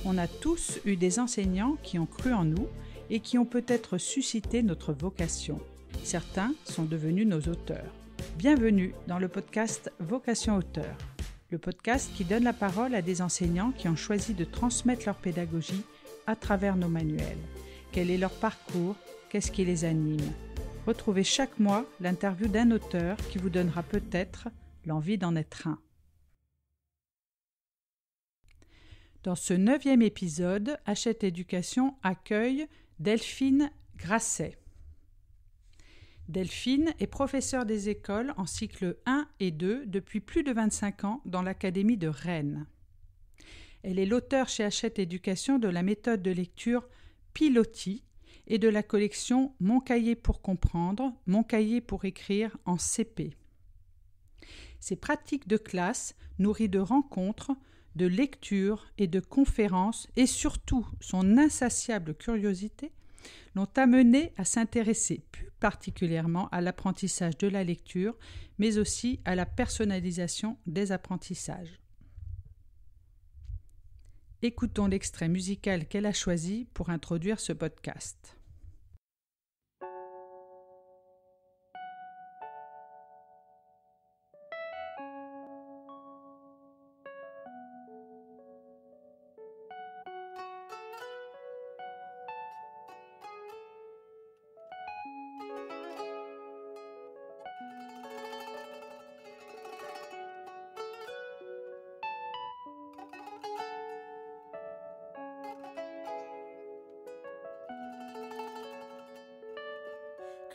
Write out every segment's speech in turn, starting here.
On a tous eu des enseignants qui ont cru en nous et qui ont peut-être suscité notre vocation. Certains sont devenus nos auteurs. Bienvenue dans le podcast Vocation Auteur, le podcast qui donne la parole à des enseignants qui ont choisi de transmettre leur pédagogie à travers nos manuels. Quel est leur parcours? Qu'est-ce qui les anime? Retrouvez chaque mois l'interview d'un auteur qui vous donnera peut-être l'envie d'en être un. Dans ce 9e épisode, Hachette Éducation accueille Delphine Grasset. Delphine est professeure des écoles en cycle 1 et 2 depuis plus de 25 ans dans l'Académie de Rennes. Elle est l'auteure chez Hachette Éducation de la méthode de lecture Pilotis et de la collection Mon cahier pour comprendre, Mon cahier pour écrire en CP. Ses pratiques de classe, nourries de rencontres, de lectures et de conférences, et surtout son insatiable curiosité, l'ont amené à s'intéresser plus particulièrement à l'apprentissage de la lecture, mais aussi à la personnalisation des apprentissages. Écoutons l'extrait musical qu'elle a choisi pour introduire ce podcast.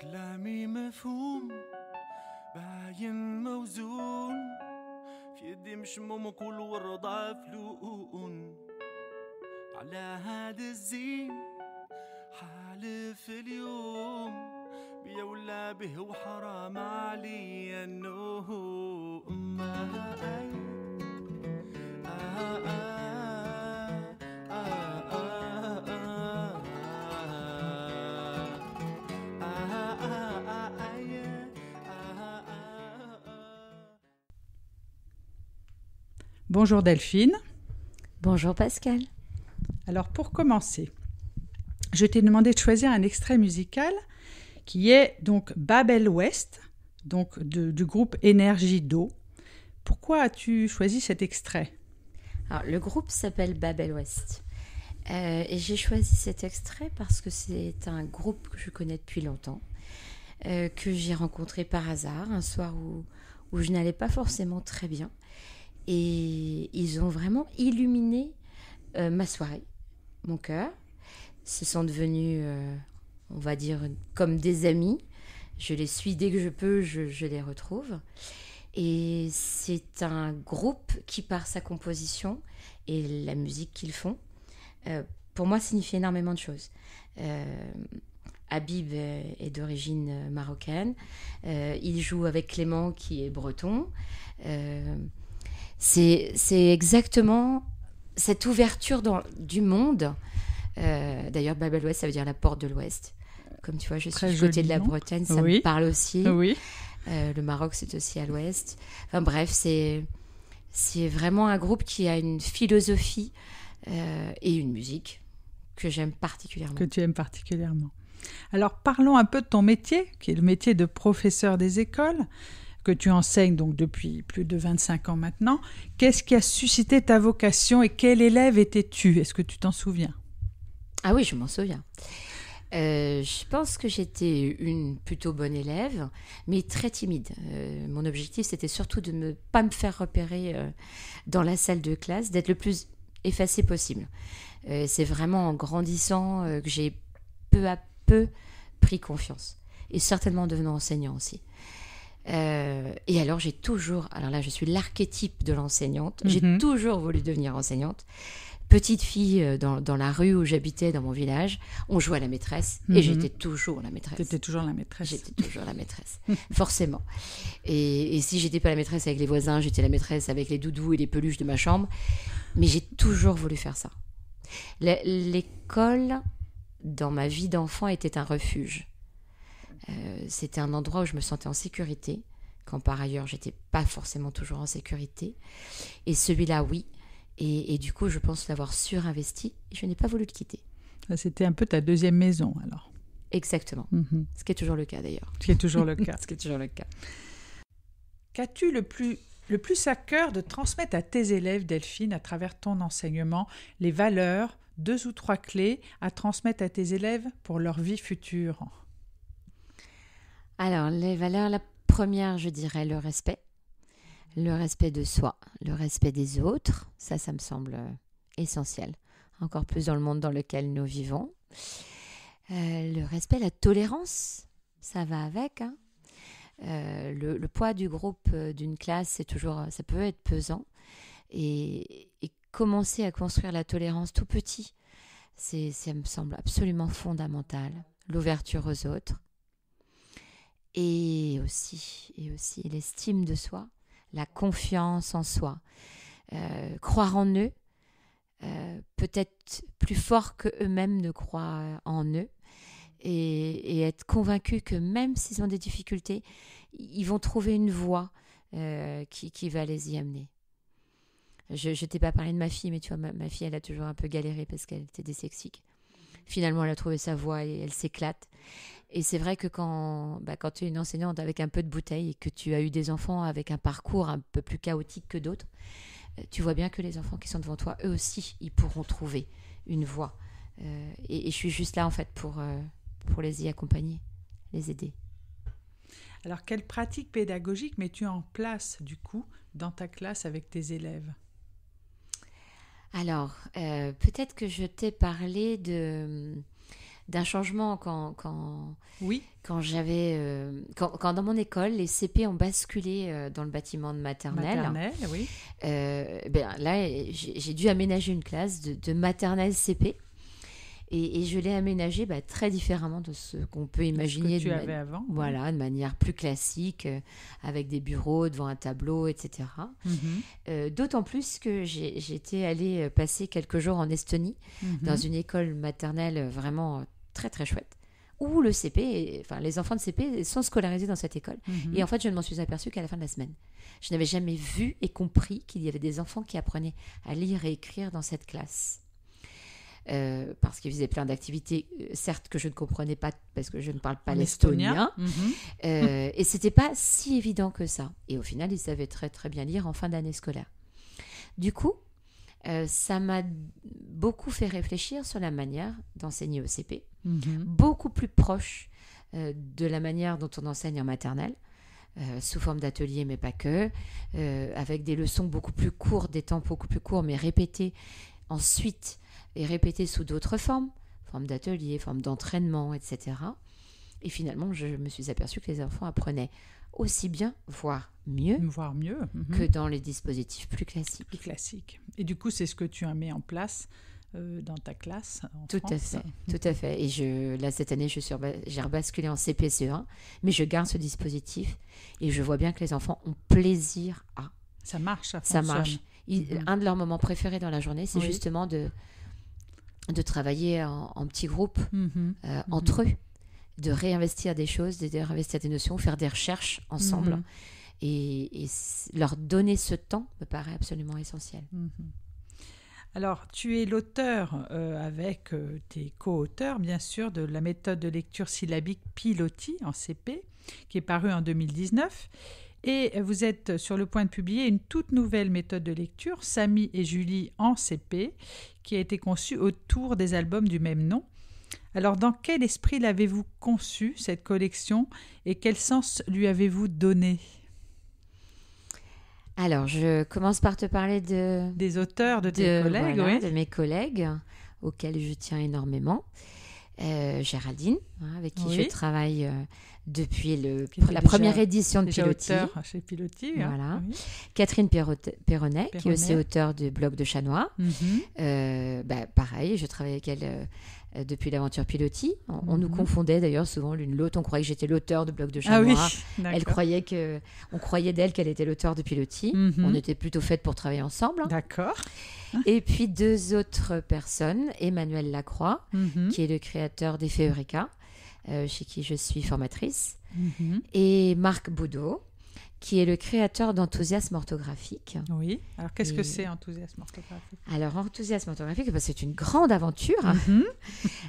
كلامي مفهوم باين موزون في يدي مش ممكول والرضا فلون على هذا الزين حالف اليوم بيا ولا به وحرام علي النوم Bonjour Delphine. Bonjour Pascal. Alors pour commencer, je t'ai demandé de choisir un extrait musical qui est donc Babel West, donc du groupe Énergie d'eau. Pourquoi as-tu choisi cet extrait? Alors, le groupe s'appelle Babel West. Et j'ai choisi cet extrait parce que c'est un groupe que je connais depuis longtemps, que j'ai rencontré par hasard un soir où je n'allais pas forcément très bien. Et ils ont vraiment illuminé ma soirée, mon cœur. Ce sont devenus, on va dire, comme des amis. Je les suis dès que je peux, je les retrouve. Et c'est un groupe qui, par sa composition et la musique qu'ils font, pour moi, signifie énormément de choses. Habib est d'origine marocaine. Il joue avec Clément, qui est breton. C'est exactement cette ouverture du monde. D'ailleurs, Babel West, ça veut dire la porte de l'Ouest. Comme tu vois, je suis du côté de la Bretagne, ça me parle aussi. Oui. Le Maroc, c'est aussi à l'Ouest. Enfin bref, c'est vraiment un groupe qui a une philosophie et une musique que j'aime particulièrement. Que tu aimes particulièrement. Alors, parlons un peu de ton métier, qui est le métier de professeur des écoles, que tu enseignes donc depuis plus de 25 ans maintenant. Qu'est-ce qui a suscité ta vocation et quel élève étais-tu? Est-ce que tu t'en souviens? Ah oui, je m'en souviens. Je pense que j'étais une plutôt bonne élève, mais très timide. Mon objectif, c'était surtout de ne pas me faire repérer dans la salle de classe, d'être le plus effacée possible. C'est vraiment en grandissant que j'ai peu à peu pris confiance, et certainement en devenant enseignant aussi. Et alors alors là je suis l'archétype de l'enseignante, j'ai toujours voulu devenir enseignante. Petite fille dans la rue où j'habitais, dans mon village, on jouait à la maîtresse et j'étais toujours la maîtresse. T'étais toujours la maîtresse. J'étais toujours la maîtresse, forcément. Et si j'étais pas la maîtresse avec les voisins, j'étais la maîtresse avec les doudous et les peluches de ma chambre. Mais j'ai toujours voulu faire ça. L'école, dans ma vie d'enfant, était un refuge. C'était un endroit où je me sentais en sécurité, quand par ailleurs j'étais pas forcément toujours en sécurité. Et celui-là, oui. Et du coup, je pense l'avoir surinvesti et je n'ai pas voulu le quitter. C'était un peu ta deuxième maison, alors. Exactement. Ce qui est toujours le cas, d'ailleurs. Ce qui est toujours le cas. Ce qui est toujours le cas. Qu'as-tu le plus à cœur de transmettre à tes élèves, Delphine, à travers ton enseignement, les valeurs, 2 ou 3 clés à transmettre à tes élèves pour leur vie future? Alors, les valeurs, la première, je dirais le respect. Le respect de soi, le respect des autres. Ça me semble essentiel. Encore plus dans le monde dans lequel nous vivons. Le respect, la tolérance, ça va avec, hein. Le poids du groupe, d'une classe, ça peut être pesant. Et commencer à construire la tolérance tout petit, ça me semble absolument fondamental. L'ouverture aux autres. Et aussi l'estime de soi, la confiance en soi. Croire en eux, peut-être plus fort qu'eux-mêmes ne croient en eux. Et être convaincu que même s'ils ont des difficultés, ils vont trouver une voie qui va les y amener. Je t'ai pas parlé de ma fille, mais tu vois, ma fille, elle a toujours un peu galéré parce qu'elle était dyslexique. Finalement, elle a trouvé sa voie et elle s'éclate. Et c'est vrai que quand tu es une enseignante avec un peu de bouteille et que tu as eu des enfants avec un parcours un peu plus chaotique que d'autres, tu vois bien que les enfants qui sont devant toi, eux aussi, ils pourront trouver une voie. Et je suis juste là, en fait, pour les y accompagner, les aider. Alors, quelle pratique pédagogique mets-tu en place, du coup, dans ta classe avec tes élèves? Alors, peut-être que je t'ai parlé d'un changement quand dans mon école, les CP ont basculé dans le bâtiment de maternelle. Oui. Là, j'ai dû aménager une classe de maternelle CP. Et je l'ai aménagé très différemment de ce qu'on peut imaginer. Ce que tu avais avant. Voilà, de manière plus classique, avec des bureaux devant un tableau, etc. D'autant plus que j'étais allée passer quelques jours en Estonie, dans une école maternelle vraiment très très chouette, où les enfants de CP sont scolarisés dans cette école. Et en fait, je ne m'en suis aperçue qu'à la fin de la semaine. Je n'avais jamais vu et compris qu'il y avait des enfants qui apprenaient à lire et écrire dans cette classe. Parce qu'ils faisaient plein d'activités, certes que je ne comprenais pas parce que je ne parle pas l'estonien. Et c'était pas si évident que ça. Et au final, ils savaient très très bien lire en fin d'année scolaire. Du coup, ça m'a beaucoup fait réfléchir sur la manière d'enseigner au CP, beaucoup plus proche de la manière dont on enseigne en maternelle. Sous forme d'atelier, mais pas que, avec des leçons beaucoup plus courtes, des temps beaucoup plus courts, mais répétés ensuite et répétées sous d'autres formes d'atelier, formes d'entraînement, etc. Et finalement, je me suis aperçue que les enfants apprenaient aussi bien, voire mieux que dans les dispositifs plus classiques. Et du coup, c'est ce que tu as mis en place dans ta classe en Tout France. à fait. Et là, cette année, j'ai rebasculé en CPCE1, mais je garde ce dispositif et je vois bien que les enfants ont plaisir à. Ça marche, ça marche. Un de leurs moments préférés dans la journée, c'est justement de travailler en petits groupes entre eux, de réinvestir des choses, de réinvestir des notions, faire des recherches ensemble. Et leur donner ce temps me paraît absolument essentiel. Alors, tu es l'auteur, avec tes co-auteurs, bien sûr, de la méthode de lecture syllabique Pilotis en CP, qui est parue en 2019. Et vous êtes sur le point de publier une toute nouvelle méthode de lecture, Samy et Julie en CP, qui a été conçue autour des albums du même nom. Alors, dans quel esprit l'avez-vous conçue, cette collection, et quel sens lui avez-vous donné ? Alors, je commence par te parler des auteurs de tes collègues, de mes collègues, auxquels je tiens énormément. Géraldine, avec qui je travaille depuis la première édition de Pilotis. Auteur chez Pilotis. Voilà. Oui. Catherine Perronnet, qui est aussi auteure du blog de Chat Noir. Pareil, je travaille avec elle depuis l'aventure Pilotis. On nous confondait d'ailleurs souvent l'une l'autre. On croyait que j'étais l'auteur de blog de Chat Noir. Elle croyait on croyait d'elle qu'elle était l'auteur de Pilotis. On était plutôt faites pour travailler ensemble. D'accord. Et puis 2 autres personnes, Emmanuel Lacroix, qui est le créateur d'Effet Eureka, chez qui je suis formatrice, et Marc Boudot, qui est le créateur d'Enthousiasme orthographique. Oui. Alors, qu'est-ce que c'est enthousiasme orthographique? Alors, Enthousiasme orthographique, c'est une grande aventure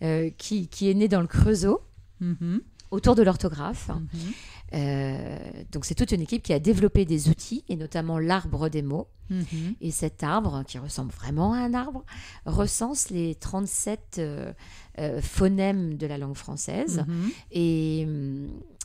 Mhm. qui est née dans le Creusot, Mhm. autour de l'orthographe. Mhm. Donc, c'est toute une équipe qui a développé des outils, et notamment l'arbre des mots. Mhm. Et cet arbre, qui ressemble vraiment à un arbre, recense les 37 phonèmes de la langue française, Mhm. et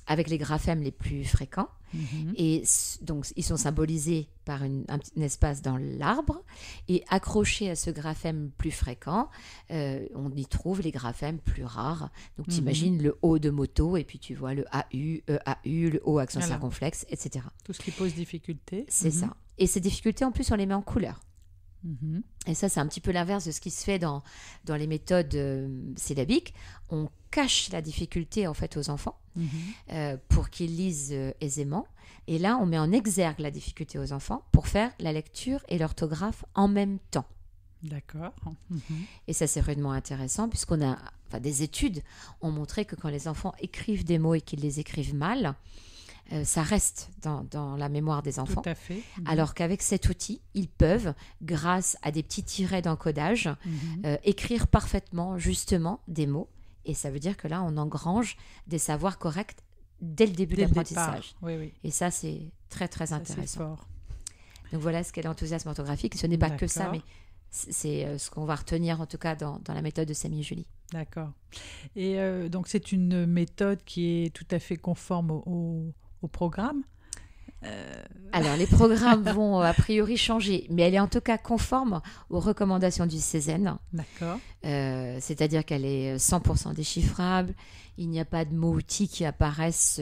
avec les graphèmes les plus fréquents. Mhm. Et donc, ils sont symbolisés par un petit espace dans l'arbre. Et accrochés à ce graphème plus fréquent, on y trouve les graphèmes plus rares. Donc, tu imagines le O de moto, et puis tu vois le AU, EAU, le O accent Voilà. circonflexe, etc. Tout ce qui pose difficulté. C'est ça. Et ces difficultés, en plus, on les met en couleur. Mhm. Et ça, c'est un petit peu l'inverse de ce qui se fait dans les méthodes syllabiques. On cache la difficulté, en fait, aux enfants pour qu'ils lisent aisément. Et là, on met en exergue la difficulté aux enfants pour faire la lecture et l'orthographe en même temps. D'accord. Mhm. Et ça, c'est rudement intéressant puisqu'on a, des études ont montré que quand les enfants écrivent des mots et qu'ils les écrivent mal, ça reste dans la mémoire des enfants. Tout à fait. Mhm. Alors qu'avec cet outil, ils peuvent, grâce à des petits tirets d'encodage, écrire parfaitement, justement, des mots. Et ça veut dire que là, on engrange des savoirs corrects dès le début Dès de le l'apprentissage. départ. Oui, oui. Et ça, c'est très, très Ça, c'est intéressant. fort. Donc voilà ce qu'est l'enthousiasme orthographique. Ce n'est pas que ça, D'accord. mais c'est ce qu'on va retenir, en tout cas, dans la méthode de Samy et Julie. D'accord. Et donc, c'est une méthode qui est tout à fait conforme au programme. Alors, les programmes vont a priori changer, mais elle est en tout cas conforme aux recommandations du CESEN. D'accord. C'est-à-dire qu'elle est 100% déchiffrable. Il n'y a pas de mots-outils qui apparaissent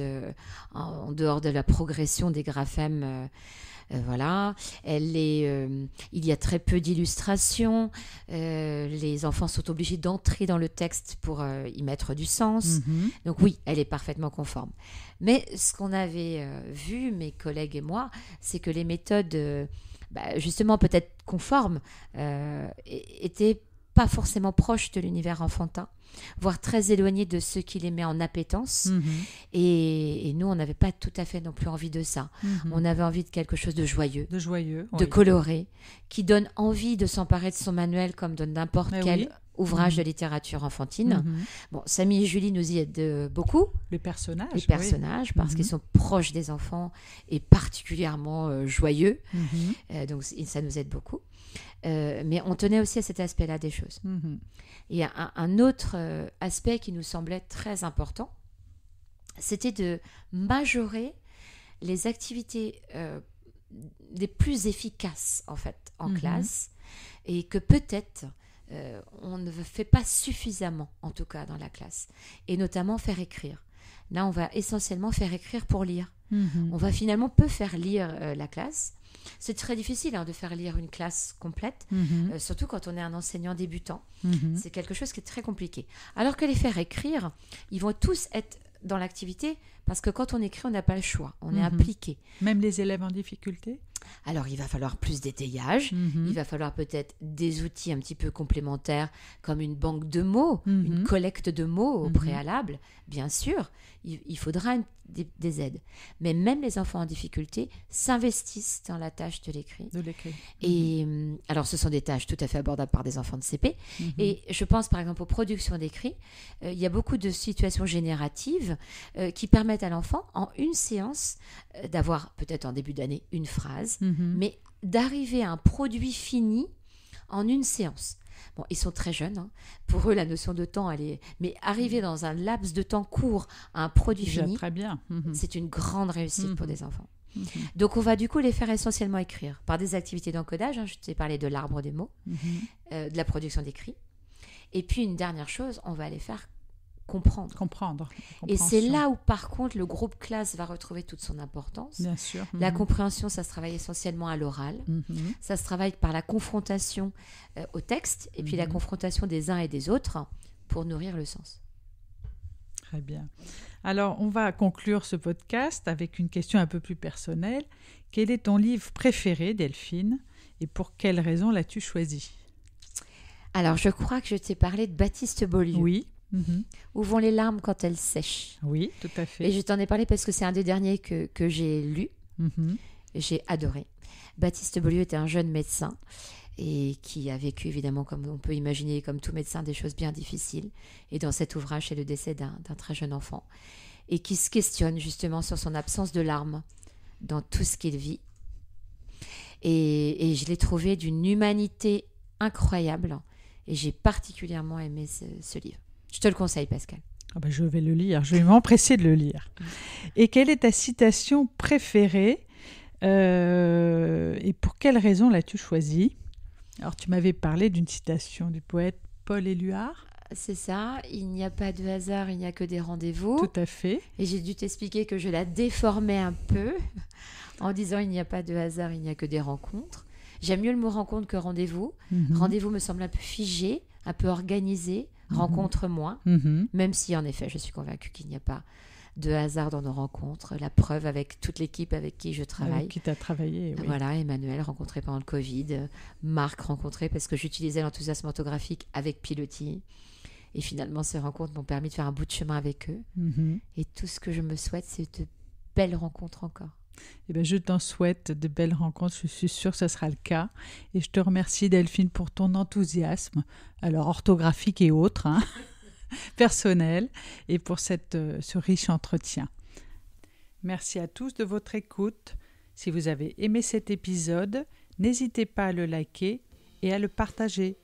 en dehors de la progression des graphèmes. Voilà. Il y a très peu d'illustrations. Les enfants sont obligés d'entrer dans le texte pour y mettre du sens. Mhm. Donc oui, elle est parfaitement conforme. Mais ce qu'on avait vu, mes collègues et moi, c'est que les méthodes, justement peut-être conformes, étaient pas forcément proches de l'univers enfantin, voire très éloignées de ceux qui les met en appétence. Mhm. Et nous, on n'avait pas tout à fait non plus envie de ça. Mhm. On avait envie de quelque chose de joyeux, De joyeux. de oui. coloré, qui donne envie de s'emparer de son manuel comme de n'importe Mais quel oui. ouvrage de littérature enfantine. Mhm. Bon, Samy et Julie nous y aident beaucoup, Les personnages. les oui. personnages, parce Mhm. qu'ils sont proches des enfants et particulièrement joyeux. Mhm. Donc, ça nous aide beaucoup. Mais on tenait aussi à cet aspect-là des choses. Mhm. Et un autre aspect qui nous semblait très important, c'était de majorer les activités les plus efficaces, en fait, en classe, et que peut-être on ne fait pas suffisamment, en tout cas, dans la classe. Et notamment faire écrire. Là, on va essentiellement faire écrire pour lire. Mhm. On va finalement peu faire lire la classe. C'est très difficile de faire lire une classe complète, Mhm. surtout quand on est un enseignant débutant. Mhm. C'est quelque chose qui est très compliqué. Alors que les faire écrire, ils vont tous être dans l'activité parce que quand on écrit, on n'a pas le choix. On est impliqué. Même les élèves en difficulté. Alors, il va falloir plus d'étayage. Mhm. Il va falloir peut-être des outils un petit peu complémentaires comme une banque de mots, Mhm. une collecte de mots au Mhm. préalable. Bien sûr, il faudra des aides. Mais même les enfants en difficulté s'investissent dans la tâche de l'écrit. De l'écrit. Et alors, ce sont des tâches tout à fait abordables par des enfants de CP. Mhm. Et je pense par exemple aux productions d'écrit. Il y a beaucoup de situations génératives qui permettent à l'enfant, en une séance, d'avoir peut-être en début d'année une phrase, Mhm. mais d'arriver à un produit fini en une séance. Bon, ils sont très jeunes. Pour eux, la notion de temps, elle est... Mais arriver dans un laps de temps court à un produit Déjà fini, très bien. Mhm. c'est une grande réussite pour Mhm. des enfants. Mhm. Donc, on va du coup les faire essentiellement écrire par des activités d'encodage. Je t'ai parlé de l'arbre des mots, Mhm. de la production d'écrit. Et puis, une dernière chose, on va les faire comprendre. Comprendre. Et c'est Compréhension. là où, par contre, le groupe classe va retrouver toute son importance. Bien sûr. La Mhm. compréhension, ça se travaille essentiellement à l'oral. Mhm. Ça se travaille par la confrontation au texte et puis la confrontation des uns et des autres pour nourrir le sens. Très bien. Alors, on va conclure ce podcast avec une question un peu plus personnelle. Quel est ton livre préféré, Delphine, et pour quelle raison l'as-tu choisi? Alors, je crois que je t'ai parlé de Baptiste Beaulieu. Oui. Mhm. Où vont les larmes quand elles sèchent? Oui, tout à fait. Et je t'en ai parlé parce que c'est un des derniers que j'ai lu. Et j'ai adoré. Baptiste Beaulieu était un jeune médecin et qui a vécu, évidemment, comme on peut imaginer, comme tout médecin, des choses bien difficiles. Et dans cet ouvrage, c'est le décès d'un très jeune enfant. Et qui se questionne justement sur son absence de larmes dans tout ce qu'il vit. Et je l'ai trouvé d'une humanité incroyable. Et j'ai particulièrement aimé ce livre. Je te le conseille, Pascal. Ah ben je vais le lire, je vais m'empresser de le lire. Et quelle est ta citation préférée et pour quelle raison l'as-tu choisie? Alors, tu m'avais parlé d'une citation du poète Paul Éluard. C'est ça, il n'y a pas de hasard, il n'y a que des rendez-vous. Tout à fait. Et j'ai dû t'expliquer que je la déformais un peu en disant il n'y a pas de hasard, il n'y a que des rencontres. J'aime mieux le mot rencontre que rendez-vous. Rendez-vous me semble un peu figé, un peu organisé. Rencontre moins, même si en effet je suis convaincue qu'il n'y a pas de hasard dans nos rencontres. La preuve avec toute l'équipe avec qui je travaille. Avec qui tu as travaillé, oui. Voilà, Emmanuel rencontré pendant le Covid, Marc rencontré parce que j'utilisais l'enthousiasme orthographique avec Pilotis. Et finalement, ces rencontres m'ont permis de faire un bout de chemin avec eux. Et tout ce que je me souhaite, c'est de belles rencontres encore. Eh bien, je t'en souhaite de belles rencontres, je suis sûre que ce sera le cas. Et je te remercie, Delphine, pour ton enthousiasme, alors orthographique et autres, personnel, et pour ce riche entretien. Merci à tous de votre écoute. Si vous avez aimé cet épisode, n'hésitez pas à le liker et à le partager.